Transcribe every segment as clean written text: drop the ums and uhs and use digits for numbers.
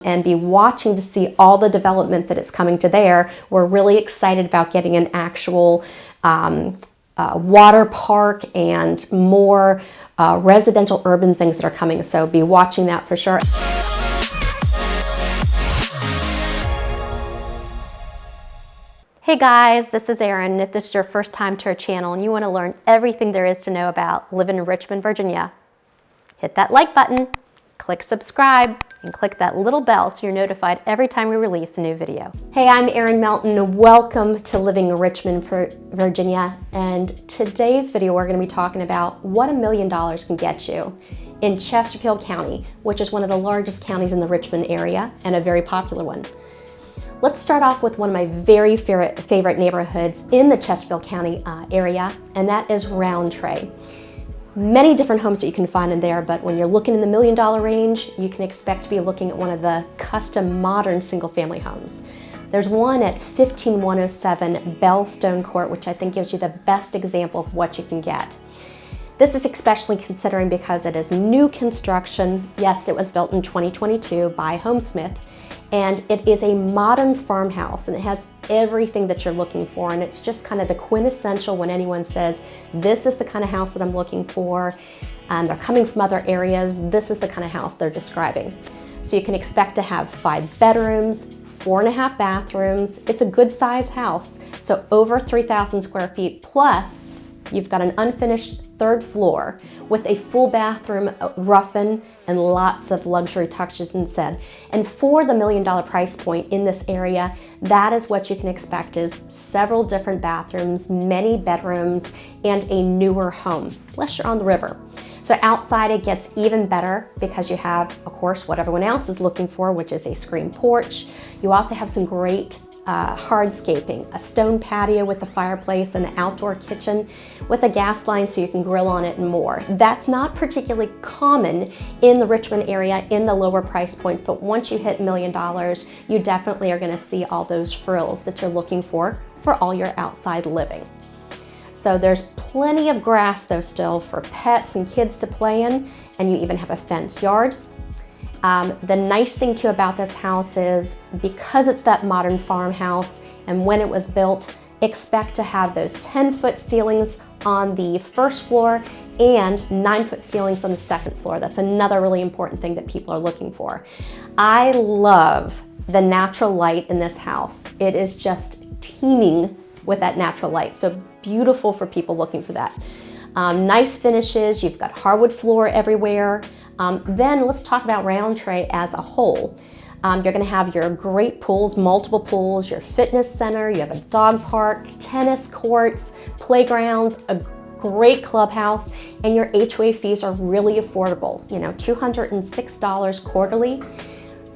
and be watching to see all the development that is coming to there. We're really excited about getting an actual water park and more residential urban things that are coming. So be watching that for sure. Hey guys, this is Erin. If this is your first time to our channel and you want to learn everything there is to know about living in Richmond, Virginia, hit that like button, click subscribe, and click that little bell so you're notified every time we release a new video. Hey, I'm Erin Melton. Welcome to Living in Richmond, Virginia. And today's video, we're going to be talking about what $1 million can get you in Chesterfield County, which is one of the largest counties in the Richmond area and a very popular one. Let's start off with one of my very favorite neighborhoods in the Chesterfield County area, and that is Realty. Many different homes that you can find in there, but when you're looking in the $1 million range, you can expect to be looking at one of the custom modern single-family homes. There's one at 15107 Bellstone Court, which I think gives you the best example of what you can get. This is especially considering because it is new construction. Yes, it was built in 2022 by Homesmith, and it is a modern farmhouse, and it has everything that you're looking for, and it's just kind of the quintessential when anyone says, this is the kind of house that I'm looking for, and they're coming from other areas, this is the kind of house they're describing. So you can expect to have 5 bedrooms, 4.5 bathrooms. It's a good size house, so over 3,000 square feet, plus you've got an unfinished 3rd floor with a full bathroom, rough-in, and lots of luxury touches instead. And for the $1 million price point in this area, that is what you can expect, is several different bathrooms, many bedrooms, and a newer home, unless you're on the river. So outside it gets even better because you have, of course, what everyone else is looking for, which is a screen porch. You also have some great hardscaping, a stone patio with a fireplace, and an outdoor kitchen with a gas line so you can grill on it and more. That's not particularly common in the Richmond area in the lower price points, but once you hit $1 million, you definitely are going to see all those frills that you're looking for all your outside living. So there's plenty of grass though still for pets and kids to play in, and you even have a fenced yard. The nice thing too about this house is because it's that modern farmhouse, and when it was built, expect to have those 10-foot ceilings on the 1st floor and 9-foot ceilings on the 2nd floor. That's another really important thing that people are looking for. I love the natural light in this house. It is just teeming with that natural light, so beautiful for people looking for that. Nice finishes, you've got hardwood floor everywhere. Then let's talk about Realty as a whole. You're going to have your great pools, multiple pools, your fitness center, you have a dog park, tennis courts, playgrounds, a great clubhouse, and your HOA fees are really affordable. You know, $206 quarterly.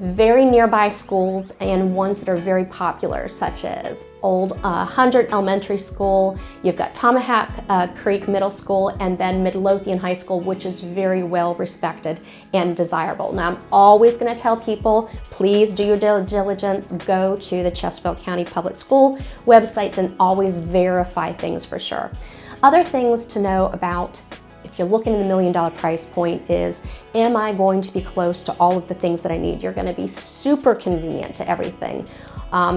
Very nearby schools and ones that are very popular, such as Old 100 Elementary School, you've got Tomahawk Creek Middle School, and then Midlothian High School, which is very well respected and desirable. Now, I'm always going to tell people, please do your due diligence, go to the Chesterfield County Public School websites and always verify things for sure. Other things to know about if you're looking at $1 million price point is, am I going to be close to all of the things that I need? You're going to be super convenient to everything.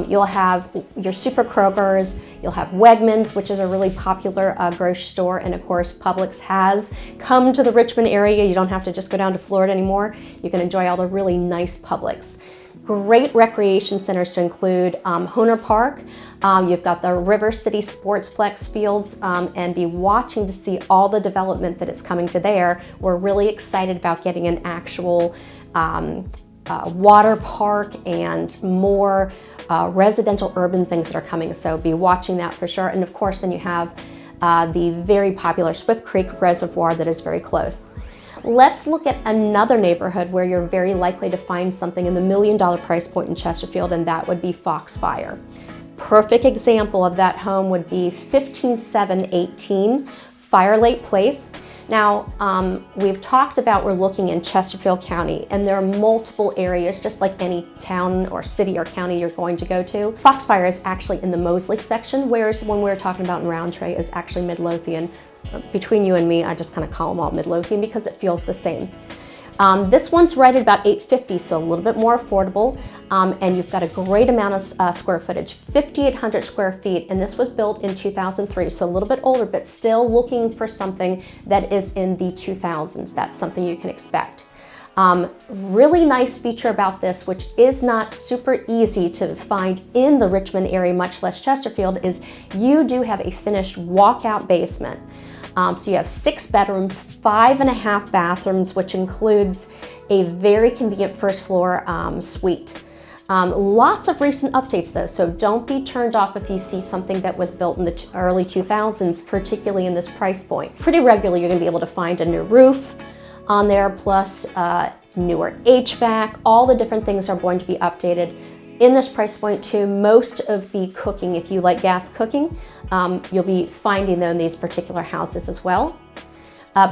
You'll have your Super Krogers, you'll have Wegmans, which is a really popular grocery store, and of course Publix has come to the Richmond area. You don't have to just go down to Florida anymore. You can enjoy all the really nice Publix. Great recreation centers to include Honer Park. You've got the River City Sportsplex fields, and be watching to see all the development that is coming to there. We're really excited about getting an actual water park and more residential urban things that are coming. So be watching that for sure. And of course, then you have the very popular Swift Creek Reservoir that is very close. Let's look at another neighborhood where you're very likely to find something in the $1 million price point in Chesterfield, and that would be Foxfire. Perfect example of that home would be 15718 Firelake Place. Now, we've talked about we're looking in Chesterfield County, and there are multiple areas, just like any town or city or county you're going to go to. Foxfire is actually in the Mosley section, whereas when we're talking about in Realty is actually Midlothian. Between you and me, I just kind of call them all Midlothian because it feels the same. This one's right at about $850, so a little bit more affordable, and you've got a great amount of square footage, 5,800 square feet, and this was built in 2003, so a little bit older, but still looking for something that is in the 2000s. That's something you can expect. Really nice feature about this, which is not super easy to find in the Richmond area, much less Chesterfield, is you do have a finished walkout basement. So you have 6 bedrooms, 5.5 bathrooms, which includes a very convenient first floor suite. Lots of recent updates though, so don't be turned off if you see something that was built in the early 2000s, particularly in this price point. Pretty regularly you're gonna be able to find a new roof on there, plus newer HVAC. All the different things are going to be updated in this price point too. Most of the cooking, if you like gas cooking, you'll be finding them in these particular houses as well.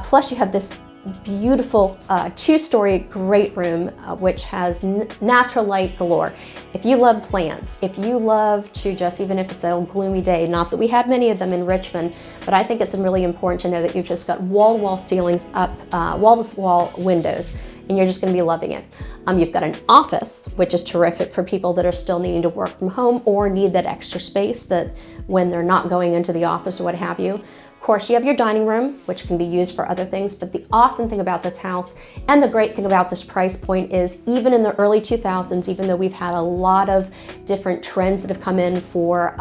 Plus you have this beautiful 2-story great room, which has natural light galore. If you love plants, if you love to just, even if it's a gloomy day, not that we have many of them in Richmond, but I think it's really important to know that you've just got wall-to-wall ceilings up, wall-to-wall windows, and you're just going to be loving it. You've got an office, which is terrific for people that are still needing to work from home or need that extra space that when they're not going into the office or what have you. Of course, you have your dining room, which can be used for other things, but the awesome thing about this house and the great thing about this price point is even in the early 2000s, even though we've had a lot of different trends that have come in for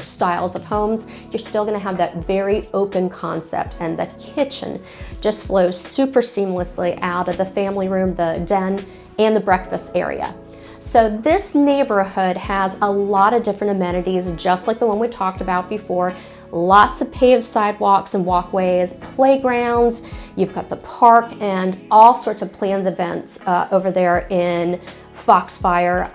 styles of homes, you're still gonna have that very open concept, and the kitchen just flows super seamlessly out of the family room, the den, and the breakfast area. So this neighborhood has a lot of different amenities, just like the one we talked about before. Lots of paved sidewalks and walkways, playgrounds, you've got the park, and all sorts of planned events over there in Foxfire.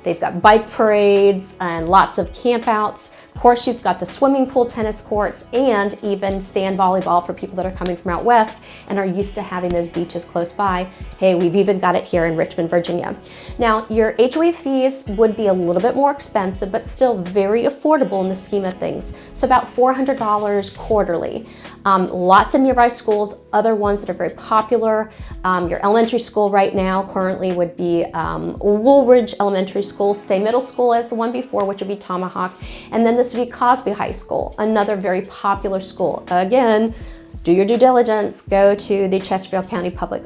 They've got bike parades and lots of campouts. Of course, you've got the swimming pool, tennis courts, and even sand volleyball for people that are coming from out west and are used to having those beaches close by. Hey, we've even got it here in Richmond, Virginia. Now, your HOA fees would be a little bit more expensive, but still very affordable in the scheme of things. So about $400 quarterly. Lots of nearby schools, other ones that are very popular. Your elementary school right now currently would be Woolridge Elementary School, same middle school as the one before, which would be Tomahawk, and then this would be Cosby High School, another very popular school. Again, do your due diligence, go to the Chesterfield County Public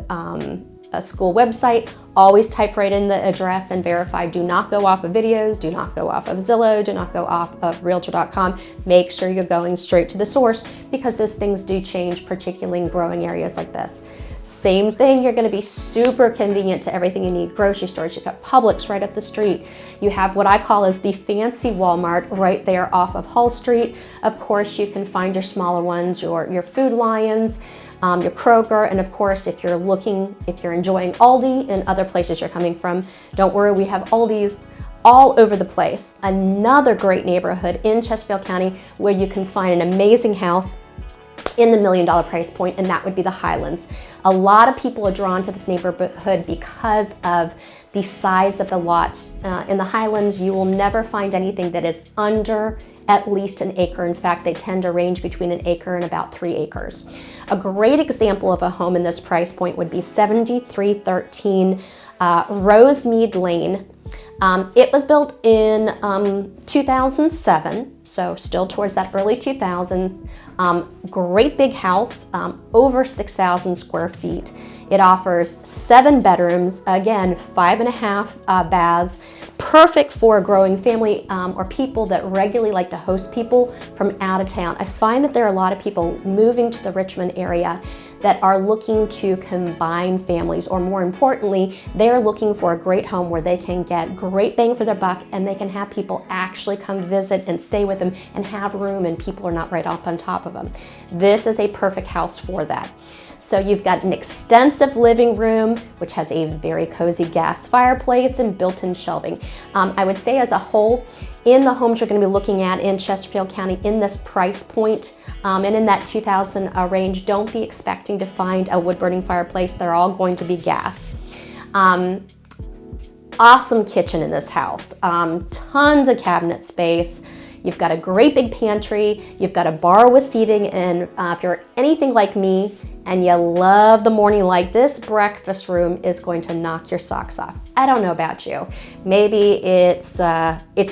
School website, always type right in the address and verify. Do not go off of videos, do not go off of Zillow, do not go off of Realtor.com. Make sure you're going straight to the source, because those things do change, particularly in growing areas like this. Same thing, you're going to be super convenient to everything you need. Grocery stores, you've got Publix right up the street. You have what I call as the fancy Walmart right there off of Hull Street. Of course, you can find your smaller ones, your Food Lions, your Kroger, and of course, if you're enjoying Aldi and other places you're coming from, don't worry, we have Aldis all over the place. Another great neighborhood in Chesterfield County where you can find an amazing house in the $1 million price point, and that would be the Highlands. A lot of people are drawn to this neighborhood because of the size of the lots. In the Highlands, you will never find anything that is under at least an acre. In fact, they tend to range between an acre and about 3 acres. A great example of a home in this price point would be 7313 Rosemead Lane. It was built in 2007, so still towards that early 2000. Great big house, over 6,000 square feet. It offers 7 bedrooms, again, 5.5 baths, perfect for a growing family or people that regularly like to host people from out of town. I find that there are a lot of people moving to the Richmond area that are looking to combine families, or more importantly, they're looking for a great home where they can get great bang for their buck and they can have people actually come visit and stay with them and have room, and people are not right up on top of them. This is a perfect house for that. So you've got an extensive living room, which has a very cozy gas fireplace and built-in shelving. I would say as a whole, in the homes you're going to be looking at in Chesterfield County in this price point and in that 2000 range, don't be expecting to find a wood-burning fireplace. They're all going to be gas. Awesome kitchen in this house. Tons of cabinet space. You've got a great big pantry. You've got a bar with seating, and if you're anything like me, and you love the morning light, this breakfast room is going to knock your socks off. I don't know about you. Maybe it's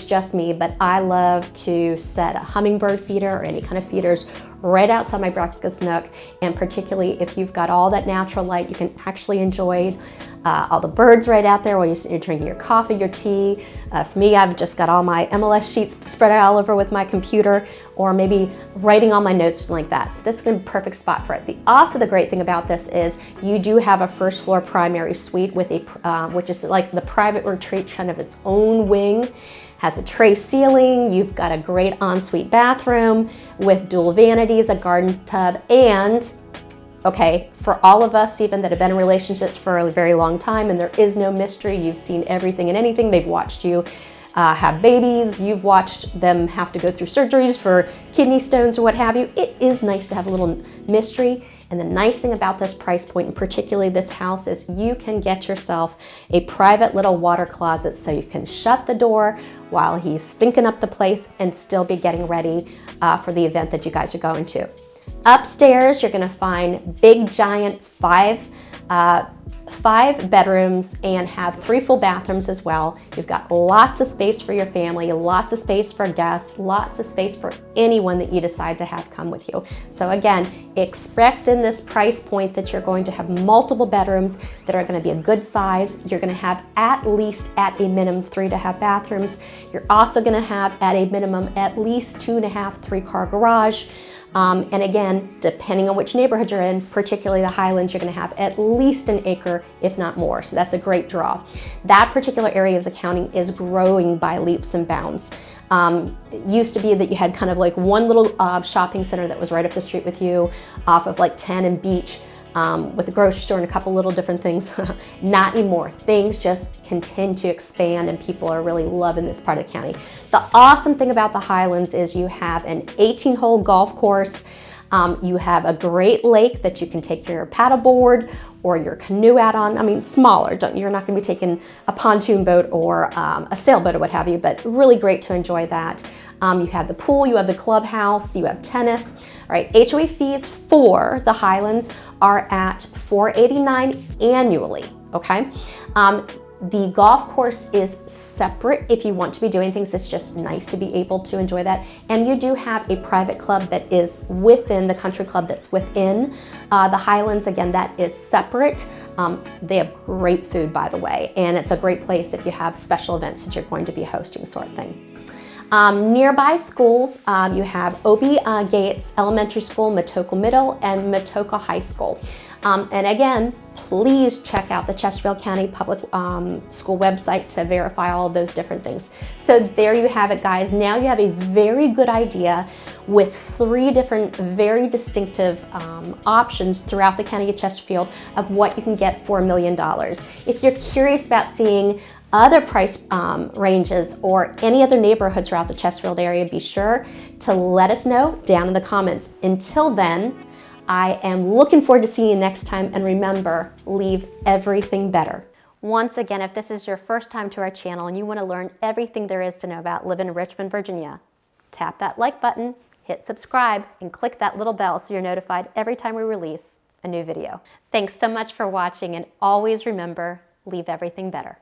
just me, but I love to set a hummingbird feeder or any kind of feeders right outside my breakfast nook, and particularly if you've got all that natural light, you can actually enjoy all the birds right out there while you're drinking your coffee, your tea. For me, I've just got all my MLS sheets spread out all over with my computer, or maybe writing all my notes like that. So this is going to be a perfect spot for it. Also, the great thing about this is you do have a first floor primary suite with a, which is like the private retreat, kind of its own wing. Has a tray ceiling, you've got a great ensuite bathroom with dual vanities, a garden tub, and, okay, for all of us even that have been in relationships for a very long time and there is no mystery, you've seen everything and anything, they've watched you have babies, you've watched them have to go through surgeries for kidney stones or what have you. It is nice to have a little mystery. And the nice thing about this price point, and particularly this house, is you can get yourself a private little water closet so you can shut the door while he's stinking up the place and still be getting ready for the event that you guys are going to. Upstairs, you're gonna find big, giant five bedrooms and have 3 full bathrooms as well. You've got lots of space for your family, lots of space for guests, lots of space for anyone that you decide to have come with you. So again, expect in this price point that you're going to have multiple bedrooms that are going to be a good size. You're going to have at least, at a minimum, 3 to have bathrooms. You're also going to have at a minimum at least 2.5, 3-car garage. And again, depending on which neighborhood you're in, particularly the Highlands, you're going to have at least an acre, if not more. So that's a great draw. That particular area of the county is growing by leaps and bounds. It used to be that you had kind of like one little shopping center that was right up the street with you off of like 10 and Beach. With a grocery store and a couple little different things. Not anymore. Things just continue to expand and people are really loving this part of the county. The awesome thing about the Highlands is you have an 18-hole golf course. You have a great lake that you can take your paddleboard or your canoe out on. I mean, smaller. You're not going to be taking a pontoon boat or a sailboat or what have you, but really great to enjoy that. You have the pool, you have the clubhouse, you have tennis. All right, HOA fees for the Highlands are at $489 annually, okay? The golf course is separate if you want to be doing things. It's just nice to be able to enjoy that. And you do have a private club that is within the country club that's within the Highlands. Again, that is separate. They have great food, by the way, and it's a great place if you have special events that you're going to be hosting, sort of thing. Nearby schools, you have Obie Gates Elementary School, Matoka Middle, and Matoka High School. And again, please check out the Chesterfield County Public School website to verify all of those different things. So there you have it, guys. Now you have a very good idea with 3 different, very distinctive options throughout the county of Chesterfield of what you can get for $1 million. If you're curious about seeing other price ranges or any other neighborhoods throughout the Chesterfield area, be sure to let us know down in the comments. Until then, I am looking forward to seeing you next time, and remember, leave everything better. Once again, if this is your first time to our channel and you want to learn everything there is to know about living in Richmond, Virginia, tap that like button, hit subscribe, and click that little bell so you're notified every time we release a new video. Thanks so much for watching, and always remember, leave everything better.